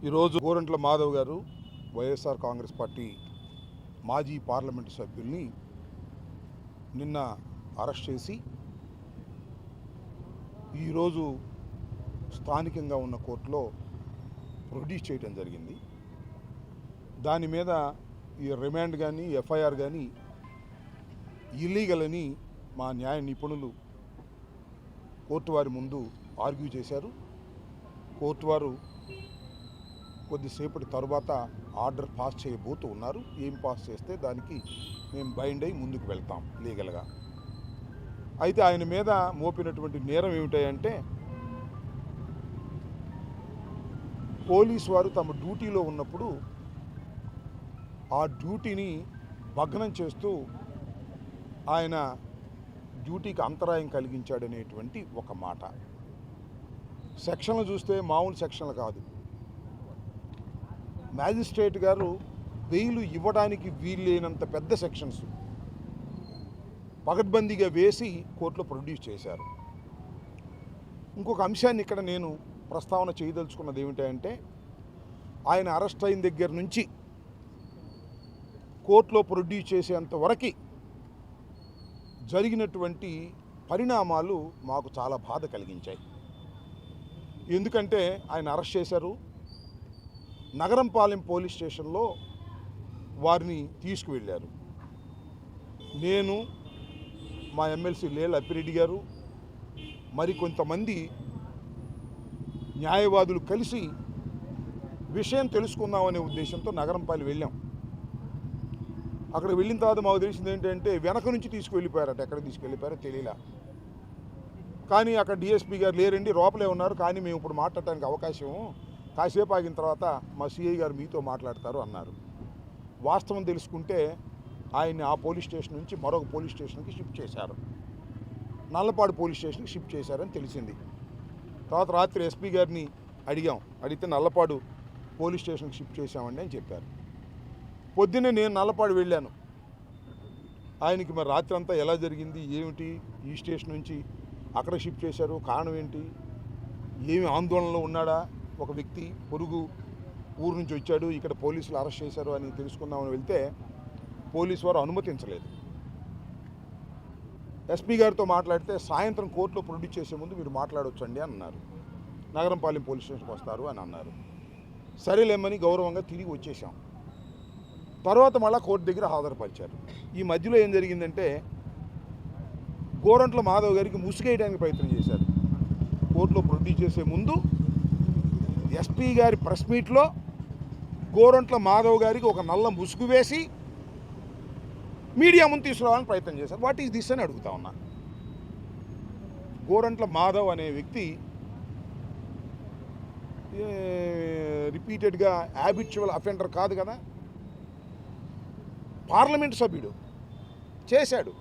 ఈరోజు గోరంట్ల మాధవ్ గారు వైఎస్ఆర్ కాంగ్రెస్ పార్టీ మాజీ పార్లమెంటు సభ్యుల్ని నిన్న అరెస్ట్ చేసి ఈరోజు స్థానికంగా ఉన్న కోర్టులో ప్రొడ్యూస్ చేయడం జరిగింది. దాని మీద ఈ రిమాండ్ కానీ ఎఫ్ఐఆర్ కానీ ఇల్లీగల్ అని మా న్యాయ నిపుణులు కోర్టు వారి ముందు ఆర్గ్యూ చేశారు. కోర్టు వారు కొద్దిసేపటి తర్వాత ఆర్డర్ పాస్ చేయబోతూ ఉన్నారు. ఏం పాస్ చేస్తే దానికి మేము బైండ్ అయి ముందుకు వెళ్తాం లీగల్గా. అయితే ఆయన మీద మోపినటువంటి నేరం ఏమిటంటే పోలీసు వారు తమ డ్యూటీలో ఉన్నప్పుడు ఆ డ్యూటీని భగ్నం చేస్తూ ఆయన డ్యూటీకి అంతరాయం కలిగించాడనేటువంటి ఒక మాట. సెక్షన్లు చూస్తే మామూలు సెక్షన్లు కాదు. మ్యాజిస్ట్రేట్ గారు బెయిల్ ఇవ్వడానికి వీల్లేనంత పెద్ద సెక్షన్స్ పకడ్బందీగా వేసి కోర్టులో ప్రొడ్యూస్ చేశారు. ఇంకొక అంశాన్ని ఇక్కడ నేను ప్రస్తావన చేయదలుచుకున్నది ఏమిటంటే ఆయన అరెస్ట్ అయిన దగ్గర నుంచి కోర్టులో ప్రొడ్యూస్ చేసేంత వరకు జరిగినటువంటి పరిణామాలు మాకు చాలా బాధ కలిగించాయి. ఎందుకంటే ఆయన అరెస్ట్ చేశారు. నగరంపాలెం పోలీస్ స్టేషన్లో వారిని తీసుకువెళ్ళారు. నేను, మా ఎమ్మెల్సీ లేళ్ల అప్పిరెడ్డి గారు, మరికొంతమంది న్యాయవాదులు కలిసి విషయం తెలుసుకుందామనే ఉద్దేశంతో నగరంపాలెం వెళ్ళాం. అక్కడ వెళ్ళిన తర్వాత మాకు తెలిసింది ఏంటంటే వెనక నుంచి తీసుకువెళ్ళిపోయారట. ఎక్కడ తీసుకెళ్ళిపోయారో తెలియలా. కానీ అక్కడ డిఎస్పీ గారు లేరండి, లోపలే ఉన్నారు. కానీ మేము ఇప్పుడు మాట్లాడటానికి అవకాశం కాసేపు ఆగిన తర్వాత మా సిఐ గారు మీతో మాట్లాడతారు అన్నారు. వాస్తవం తెలుసుకుంటే ఆయన్ని ఆ పోలీస్ స్టేషన్ నుంచి మరొక పోలీస్ స్టేషన్కి షిఫ్ట్ చేశారు. నల్లపాడు పోలీస్ స్టేషన్కి షిఫ్ట్ చేశారని తెలిసింది. తర్వాత రాత్రి ఎస్పీ గారిని అడిగితే నల్లపాడు పోలీస్ స్టేషన్కి షిఫ్ట్ చేశామండి అని చెప్పారు. పొద్దున్నే నేను నల్లపాడు వెళ్ళాను. ఆయనకి మరి రాత్రి అంతా ఎలా జరిగింది, ఏమిటి, ఈ స్టేషన్ నుంచి అక్కడ షిఫ్ట్ చేశారు, కారణం ఏంటి, ఏమి ఆందోళనలో ఉన్నాడా, ఒక వ్యక్తి పొరుగు ఊరు నుంచి వచ్చాడు, ఇక్కడ పోలీసులు అరెస్ట్ చేశారు అని తెలుసుకుందామని వెళ్తే పోలీసు వారు అనుమతించలేదు. ఎస్పీ గారితో మాట్లాడితే సాయంత్రం కోర్టులో ప్రొడ్యూస్ చేసే ముందు మీరు మాట్లాడవచ్చండి అని అన్నారు. నగరంపాలెం పోలీస్ స్టేషన్కి వస్తారు అని అన్నారు. సరేలేమని గౌరవంగా తిరిగి వచ్చేసాం. తర్వాత మళ్ళీ కోర్టు దగ్గర హాజరుపరిచారు. ఈ మధ్యలో ఏం జరిగిందంటే గోరంట్ల మాధవ్ గారికి ముసుగేయడానికి ప్రయత్నం చేశారు. కోర్టులో ప్రొడ్యూస్ చేసే ముందు ఎస్పీ గారి ప్రెస్ మీట్లో గోరంట్ల మాధవ్ గారికి ఒక నల్ల ముసుగు వేసి మీడియా ముందు తీసుకురావాలని ప్రయత్నం చేశారు. వాట్ ఈజ్ దిస్ అని అడుగుతా ఉన్నా. గోరంట్ల మాధవ్ అనే వ్యక్తి రిపీటెడ్గా హ్యాబిచువల్ అఫెండర్ కాదు కదా, పార్లమెంటు సభ్యుడు, చేశాడు.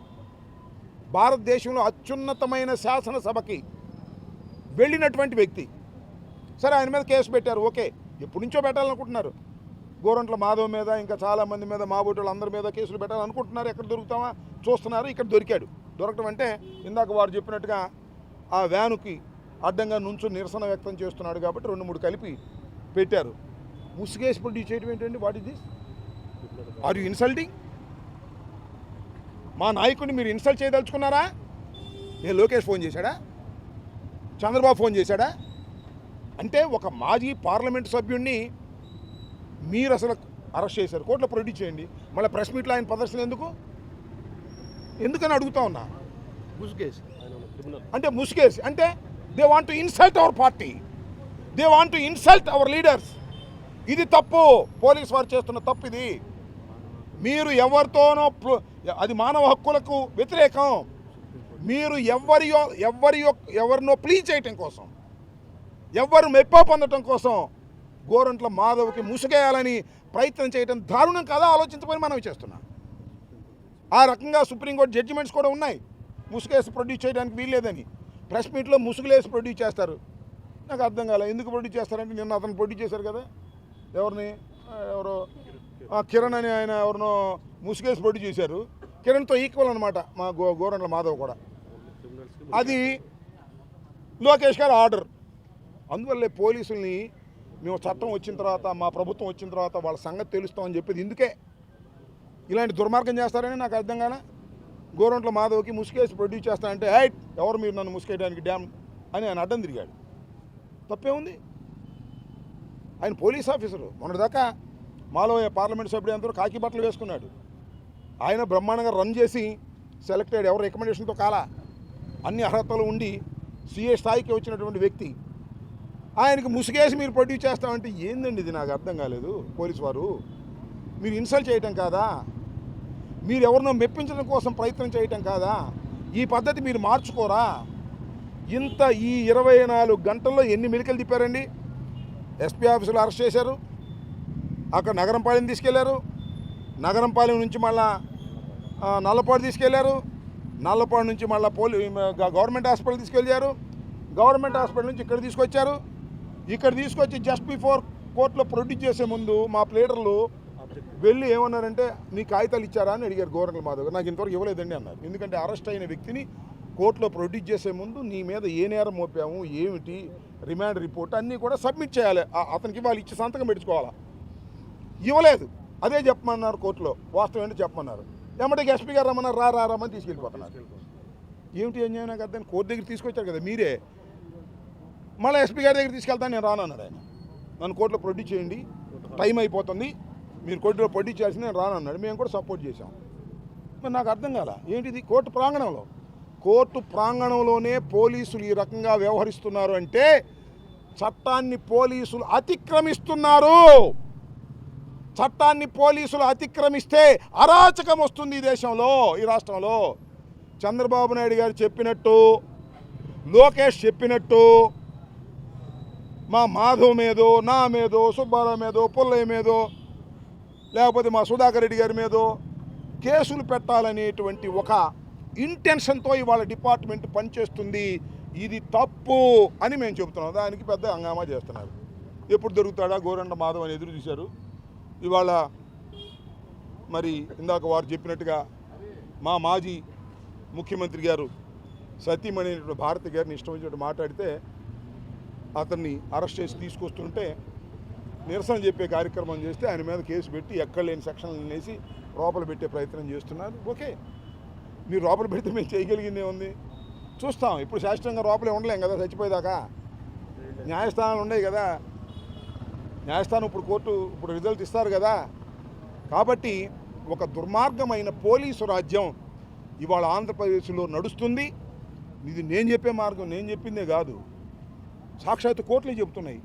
భారతదేశంలో అత్యున్నతమైన శాసనసభకి వెళ్ళినటువంటి వ్యక్తి. సరే, ఆయన మీద కేసు పెట్టారు. ఓకే, ఎప్పటి నుంచో పెట్టాలనుకుంటున్నారు. గోరంట్ల మాధవ్ మీద, ఇంకా చాలామంది మీద, మా బోటోళ్ళు అందరి మీద కేసులు పెట్టాలనుకుంటున్నారు. ఎక్కడ దొరుకుతామా చూస్తున్నారు. ఇక్కడ దొరికాడు. దొరకటం అంటే ఇందాక వారు చెప్పినట్టుగా ఆ వ్యానుకి అడ్డంగా నుంచొని నిరసన వ్యక్తం చేస్తున్నాడు కాబట్టి 2-3 కలిపి పెట్టారు. ముసుగేసి ప్రొడ్యూస్ చేయడం ఏంటండి? What is this? Are you insulting? మా నాయకుడిని మీరు ఇన్సల్ట్ చేయదలుచుకున్నారా? లోకేష్ ఫోన్ చేశాడా? చంద్రబాబు ఫోన్ చేశాడా? అంటే ఒక మాజీ పార్లమెంటు సభ్యుడిని మీరు అసలు అరెస్ట్ చేశారు. కోర్టులో ప్రొడ్యూస్ చేయండి. మళ్ళీ ప్రెస్ మీట్లో ఆయన ప్రదర్శన ఎందుకని అడుగుతా ఉన్నా. ముసుగేసి అంటే they want to insult our party, they want to insult hour leaders. ఇది తప్పు. పోలీస్ వారు చేస్తున్న తప్పు ఇది. మీరు ఎవరితోనో, అది మానవ హక్కులకు వ్యతిరేకం. మీరు ఎవరినో ప్లీజ్ చేయటం కోసం, ఎవరు మెప్ప పొందటం కోసం గోరంట్ల మాధవ్కి ముసుగేయాలని ప్రయత్నం చేయడం దారుణం కదా. ఆలోచించమని మనం చేస్తున్నాం. ఆ రకంగా సుప్రీంకోర్టు జడ్జిమెంట్స్ కూడా ఉన్నాయి. ముసుగేసి ప్రొడ్యూస్ చేయడానికి వీల్లేదని. ప్రెస్ మీట్లో ముసుగులేసి ప్రొడ్యూస్ చేస్తారు. నాకు అర్థం కాలే ఎందుకు ప్రొడ్యూస్ చేస్తారంటే, నిన్న అతను ప్రొడ్యూస్ చేశారు కదా, ఎవరో కిరణ్ అని ఆయన ఎవరినో ముసుగేసి ప్రొడ్యూస్ చేశారు. కిరణ్తో ఈక్వల్ అనమాట మా గోరంట్ల మాధవ్ కూడా. అది లోకేష్ గారు ఆర్డర్. అందువల్లే పోలీసుల్ని మేము చట్టం వచ్చిన తర్వాత మా ప్రభుత్వం వచ్చిన తర్వాత వాళ్ళ సంగతి తెలుస్తామని చెప్పేది ఇందుకే. ఇలాంటి దుర్మార్గం చేస్తారని నాకు అర్థం కాలే. గోరంట్ల మాధవ్కి ముసుకేసి ప్రొడ్యూస్ చేస్తానంటే ఎవరు మీరు నన్ను ముసుకేయడానికి డ్యామ్ అని ఆయన అడ్డం తిరిగాడు. తప్పే ఉంది? ఆయన పోలీస్ ఆఫీసరు. మొన్నటిదాకా మాలో పార్లమెంట్ సభ్యుడు అందరూ కాకి బట్టలు వేసుకున్నాడు. ఆయన బ్రహ్మాండంగా రన్ చేసి సెలెక్ట్ అయ్యాడు. ఎవరు రికమెండేషన్తో కాలా, అన్ని అర్హతలు ఉండి సీఏ స్థాయికి వచ్చినటువంటి వ్యక్తి. ఆయనకి ముసుగేసి మీరు ప్రొడ్యూస్ చేస్తామంటే ఏందండి ఇది? నాకు అర్థం కాలేదు. పోలీసు వారు మీరు ఇన్సల్ట్ చేయటం కాదా? మీరు ఎవరినో మెప్పించడం కోసం ప్రయత్నం చేయటం కాదా? ఈ పద్ధతి మీరు మార్చుకోరా? ఇంత ఈ 24 గంటల్లో ఎన్ని మెలికలు తిప్పారండి? ఎస్పీ ఆఫీసులో అరెస్ట్ చేశారు, అక్కడ నగరంపాలెం తీసుకెళ్లారు, నగరంపాలెం నుంచి మళ్ళా నల్లపాడు తీసుకెళ్లారు, నల్లపాడు నుంచి మళ్ళీ గవర్నమెంట్ హాస్పిటల్ తీసుకెళ్ళారు, గవర్నమెంట్ హాస్పిటల్ నుంచి ఇక్కడ తీసుకొచ్చారు. ఇక్కడ తీసుకొచ్చి జస్ట్ బిఫోర్ కోర్టులో ప్రొడ్యూస్ చేసే ముందు మా ప్లేడర్లు వెళ్ళి ఏమన్నారంటే మీ కాగితాలు ఇచ్చారా అని అడిగారు గోరంట్ల మాధవ్ గారు. నాకు ఇంతవరకు ఇవ్వలేదండి అన్నారు. ఎందుకంటే అరెస్ట్ అయిన వ్యక్తిని కోర్టులో ప్రొడ్యూస్ చేసే ముందు నీ మీద ఏ నేరం మోపాము, ఏమిటి, రిమాండ్ రిపోర్ట్ అన్నీ కూడా సబ్మిట్ చేయాలి. అతనికి వాళ్ళు ఇచ్చి సంతకం పెట్టుకోవాలా. ఇవ్వలేదు. అదే చెప్పమన్నారు కోర్టులో. వాస్తవం ఏంటో చెప్పమన్నారు. ఎమ్మటికి ఎస్పీ గారు రమ్మన్నారు. రమ్మని తీసుకెళ్ళిపోతున్నారు. ఏమిటి అన్యాయం నాకు అర్థం. కోర్టు దగ్గర తీసుకొచ్చారు కదా మీరే, మళ్ళీ ఎస్పీ గారి దగ్గర తీసుకెళ్తాను నేను రానన్నాడు ఆయన. నన్ను కోర్టులో ప్రొడ్యూస్ చేయండి, టైం అయిపోతుంది, మీరు కోర్టులో ప్రొడ్యూస్ చేయాల్సి నేను రానన్నాడు. మేము కూడా సపోర్ట్ చేశాం. మరి నాకు అర్థం కాల ఏంటిది. కోర్టు ప్రాంగణంలోనే పోలీసులు ఈ రకంగా వ్యవహరిస్తున్నారు అంటే చట్టాన్ని పోలీసులు అతిక్రమిస్తున్నారు. చట్టాన్ని పోలీసులు అతిక్రమిస్తే అరాచకం వస్తుంది ఈ దేశంలో, ఈ రాష్ట్రంలో. చంద్రబాబు నాయుడు గారు చెప్పినట్టు, లోకేష్ చెప్పినట్టు మా మాధవ్ మీదో, నా మీదో, సుబ్బారావు మీదో, పుల్లయ్య మీదో, లేకపోతే మా సుధాకర్ రెడ్డి గారి మీదో కేసులు పెట్టాలనేటువంటి ఒక ఇంటెన్షన్తో ఇవాళ డిపార్ట్మెంట్ పనిచేస్తుంది. ఇది తప్పు అని మేము చెబుతున్నాం. దానికి పెద్ద హంగామా చేస్తున్నారు. ఎప్పుడు దొరుకుతాడా గోరంట్ల మాధవ్ అని ఎదురు చూశారు. ఇవాళ మరి ఇందాక వారు చెప్పినట్టుగా మా మాజీ ముఖ్యమంత్రి గారు సతీమణి భారతి గారిని ఇష్టం వచ్చినట్టు మాట్లాడితే అతన్ని అరెస్ట్ చేసి తీసుకొస్తుంటే నిరసన చెప్పే కార్యక్రమం చేస్తే ఆయన మీద కేసు పెట్టి ఎక్కడ లేని సెక్షన్లు వేసి లోపల పెట్టే ప్రయత్నం చేస్తున్నారు. ఓకే, మీరు లోపల పెడితే మేము చేయగలిగిందే ఉంది, చూస్తాం. ఇప్పుడు శాస్త్రంగా లోపలే ఉండలేం కదా, చచ్చిపోయేదాకా. న్యాయస్థానాలు ఉన్నాయి కదా, న్యాయస్థానం ఇప్పుడు కోర్టు ఇప్పుడు రిజల్ట్ ఇస్తారు కదా. కాబట్టి ఒక దుర్మార్గమైన పోలీసు రాజ్యం ఇవాళ ఆంధ్రప్రదేశ్లో నడుస్తుంది. ఇది నేను చెప్పే మార్గం, నేను చెప్పిందే కాదు, సాక్షాత్తు కోర్టులే చెబుతున్నాయి.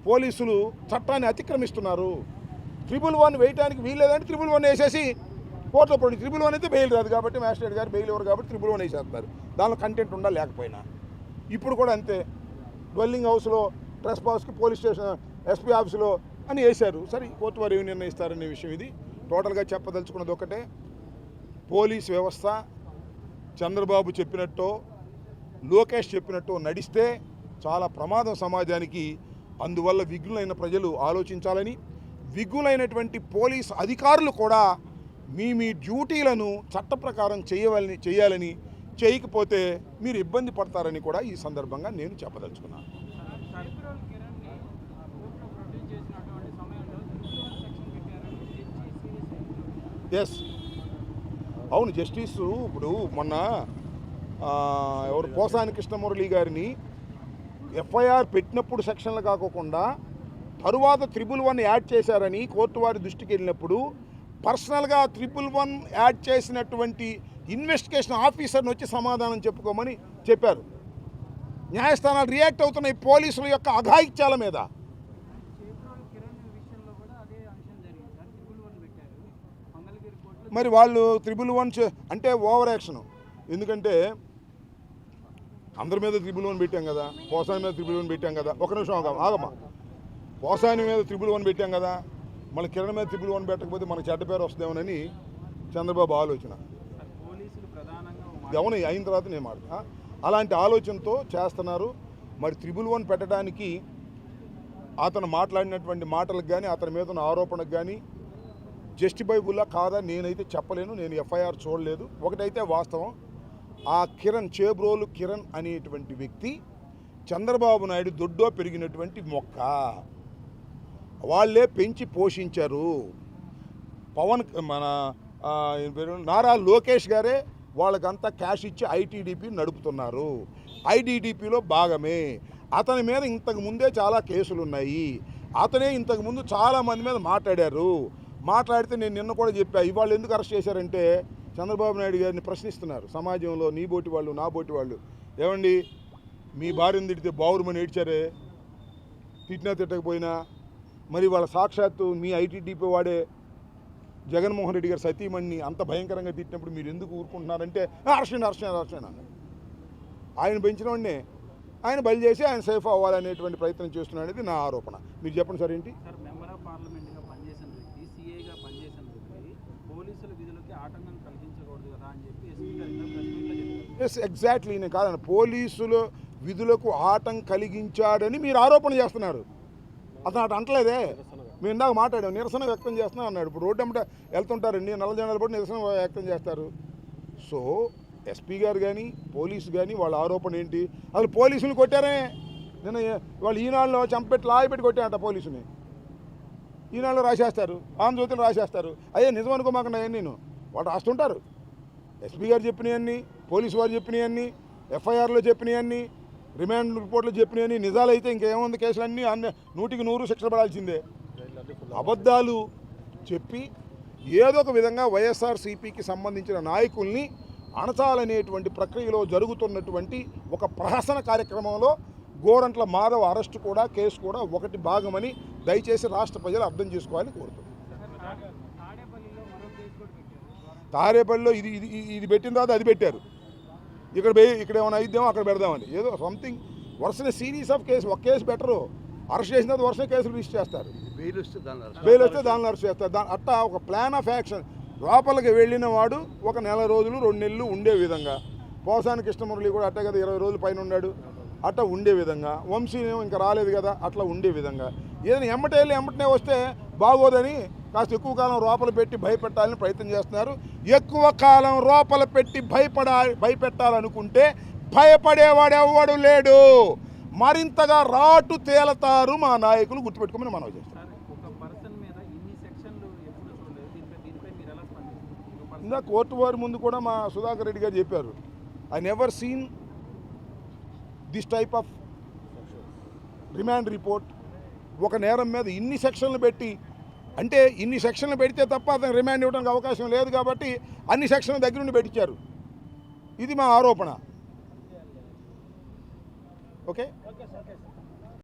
పోలీసులు చట్టాన్ని అతిక్రమిస్తున్నారు. 111 వేయడానికి వీల్లేదంటే 111 వేసేసి కోర్టులో పడి 111 అయితే బెయిల్ రాదు కాబట్టి మ్యాజిస్ట్రేట్ గారు బెయిల్ ఇవ్వరు కాబట్టి 111 వేసేస్తారు. దానిలో కంటెంట్ ఉండాలి లేకపోయినా. ఇప్పుడు కూడా అంతే, డ్వెల్లింగ్ హౌస్లో ట్రెస్ పాస్కి పోలీస్ స్టేషన్ ఎస్పీ ఆఫీసులో అని వేశారు. సరే, కోర్టు వారు ఏమి నిర్ణయిస్తారనే విషయం ఇది. టోటల్గా చెప్పదలుచుకున్నది ఒకటే, పోలీస్ వ్యవస్థ చంద్రబాబు చెప్పినట్టు, లోకేష్ చెప్పినట్టు నడిస్తే చాలా ప్రమాదం సమాజానికి. అందువల్ల విఘ్నులైన ప్రజలు ఆలోచించాలని, విఘ్నులైనటువంటి పోలీస్ అధికారులు కూడా మీ డ్యూటీలను చట్ట ప్రకారం చేయాలని, చేయకపోతే మీరు ఇబ్బంది పడతారని కూడా ఈ సందర్భంగా నేను చెప్పదలుచుకున్నాను. ఎస్, అవును. జస్టిస్ ఇప్పుడు మొన్న ఎవరు పోసాని కృష్ణమురళి గారిని ఎఫ్ఐఆర్ పెట్టినప్పుడు సెక్షన్లు కాకోకుండా తరువాత 111 యాడ్ చేశారని కోర్టు వారి దృష్టికి వెళ్ళినప్పుడు పర్సనల్గా 111 యాడ్ చేసినటువంటి ఇన్వెస్టిగేషన్ ఆఫీసర్ని వచ్చి సమాధానం చెప్పుకోమని చెప్పారు. న్యాయస్థానాలు రియాక్ట్ అవుతున్నాయి పోలీసుల యొక్క అఘాయిత్యాల మీద. మరి వాళ్ళు 111 అంటే ఓవర్ యాక్షన్. ఎందుకంటే అందరి మీద 111 పెట్టాం కదా, పోసాని మీద 111 పెట్టాం కదా. ఒక నిమిషం ఆగమ్మా. పోసాని మీద 111 పెట్టాం కదా, మళ్ళీ కిరణ్ మీద 111 పెట్టకపోతే మనకు చెడ్డ పేరు వస్తుందేమోనని చంద్రబాబు ఆలోచన. అవును, అయిన తర్వాత నేను అలాంటి ఆలోచనతో చేస్తున్నారు. మరి 111 పెట్టడానికి అతను మాట్లాడినటువంటి మాటలకు కానీ అతని మీద ఉన్న ఆరోపణకు కానీ జస్టిఫైబుల్లా కాదా నేనైతే చెప్పలేను. నేను ఎఫ్ఐఆర్ చూడలేదు. ఒకటైతే వాస్తవం, ఆ కిరణ్ చేబ్రోలు కిరణ్ అనేటువంటి వ్యక్తి చంద్రబాబు నాయుడు దొడ్డో పెరిగినటువంటి మొక్క. వాళ్ళే పెంచి పోషించారు. నారా లోకేష్ గారే వాళ్ళకంతా క్యాష్ ఇచ్చి ఐటీడీపీ నడుపుతున్నారు. ఐటీడీపీలో భాగమే. అతని మీద ఇంతకు ముందే చాలా కేసులు ఉన్నాయి. అతనే ఇంతకుముందు చాలామంది మీద మాట్లాడితే నేను నిన్న కూడా చెప్పా, ఇవాళ ఎందుకు అరెస్ట్ చేశారంటే చంద్రబాబు నాయుడు గారిని ప్రశ్నిస్తున్నారు సమాజంలో. నీ బోటి వాళ్ళు, నా బోటి వాళ్ళు, ఏమండి మీ భార్యను తిడితే బావురుమని ఏడ్చారే, తిట్టినా తిట్టకపోయినా, మరి వాళ్ళ సాక్షాత్తు మీ ఐటీడీపీ వాడే జగన్మోహన్ రెడ్డి గారు సతీమణిని అంత భయంకరంగా తిట్టినప్పుడు మీరు ఎందుకు ఊరుకుంటున్నారంటే అర్చన ఆయన పెంచిన వాడినే ఆయన బలి చేసి ఆయన సేఫ్ అవ్వాలనేటువంటి ప్రయత్నం చేస్తున్నాడు అనేది నా ఆరోపణ. మీరు చెప్పండి సార్ ఏంటి? సార్, మెంబర్ ఆఫ్ పార్లమెంట్గా పనిచేసిన వ్యక్తి, సీఏగా పనిచేసిన వ్యక్తి పోలీసుల విధులకి ఆటంకం కలిగించకూడదు కదా అని చెప్పి ఎస్పీ గారు ప్రెస్ మీట్లో చెప్పారు. Yes, exactly. నేను కాదన్న, పోలీసుల విధులకు ఆటం కలిగించాడని మీరు ఆరోపణ చేస్తున్నారు. అతను అటు అంటలేదే. మేము ఇందాక మాట్లాడాం, నిరసన వ్యక్తం చేస్తున్నా అన్నాడు. ఇప్పుడు రోడ్డు అమ్మట వెళ్తుంటారండి, నల్ల జెండాలు పడి నిరసన వ్యక్తం చేస్తారు. సో ఎస్పీ గారు కానీ పోలీసు కానీ వాళ్ళ ఆరోపణ ఏంటి? అసలు పోలీసులు కొట్టారే. నిన్న వాళ్ళు ఈనాడులో చంపెట్టి లాయపెట్టి కొట్టారట పోలీసుని. ఈనాడులో రాసేస్తారు, ఆంధ్రజ్యోతిలో రాసేస్తారు. అయ్యే నిజం అనుకోమాకండి. నేను వాళ్ళు రాస్తుంటారు. ఎస్పీ గారు చెప్పినవన్నీ, పోలీసు వారు చెప్పినవన్నీ, ఎఫ్ఐఆర్లో చెప్పినవన్నీ, రిమాండ్ రిపోర్ట్లో చెప్పినవన్నీ నిజాలైతే ఇంకేముంది, కేసులన్నీ 100కి 100 శిక్ష పడాల్సిందే. అబద్ధాలు చెప్పి ఏదో ఒక విధంగా వైఎస్ఆర్సీపీకి సంబంధించిన నాయకుల్ని అణచాలనేటువంటి ప్రక్రియలో జరుగుతున్నటువంటి ఒక ప్రహసన కార్యక్రమంలో గోరంట్ల మాధవ్ అరెస్టు కూడా, కేసు కూడా ఒకటి భాగమని దయచేసి రాష్ట్ర ప్రజలు అర్థం చేసుకోవాలని కోరుతున్నాను. తాడేపల్లిలో ఇది పెట్టిన తర్వాత అది పెట్టారు. ఇక్కడ ఏమైనా అయిద్దామో అక్కడ పెడదామని ఏదో సంథింగ్ వరుసనే సిరీస్ ఆఫ్ కేసు. ఒక కేసు పెట్టరు, అరెస్ట్ చేసిన తర్వాత వరుసనే కేసులు రిజిస్టర్ చేస్తారు. బెయిల్ వస్తే దానిలో అరెస్ట్ చేస్తారు. అట్టా ఒక ప్లాన్ ఆఫ్ యాక్షన్. లోపలికి వెళ్ళిన వాడు ఒక నెల రోజులు 2 నెలలు ఉండే విధంగా, పోసాని కృష్ణమురళి కూడా అట్టే కదా 20 రోజుల పైన ఉన్నాడు, అట్లా ఉండే విధంగా, వంశీ ఇంకా రాలేదు కదా అట్లా ఉండే విధంగా, ఏదైనా ఎమ్మటనే వస్తే బాగోదని కాస్త ఎక్కువ కాలం లోపల పెట్టి భయపెట్టాలని ప్రయత్నం చేస్తున్నారు. ఎక్కువ కాలం లోపల పెట్టి భయపెట్టాలనుకుంటే భయపడేవాడు ఎవడు లేడు. మరింతగా రాటు తేలతారు మా నాయకులు, గుర్తుపెట్టుకోమని మనవి చేస్తారు. ఇంకా కోర్టు వారి ముందు కూడా మా సుధాకర్ రెడ్డి గారు చెప్పారు, I never seen this type of remand report. ఒక నేరం మీద ఇన్ని సెక్షన్లు పెట్టి, అంటే ఇన్ని సెక్షన్లు పెడితే తప్ప అతను రిమాండ్ ఇవ్వడానికి అవకాశం లేదు కాబట్టి అన్ని సెక్షన్ల దగ్గర నుండి పెట్టించారు. ఇది మా ఆరోపణ. ఓకే.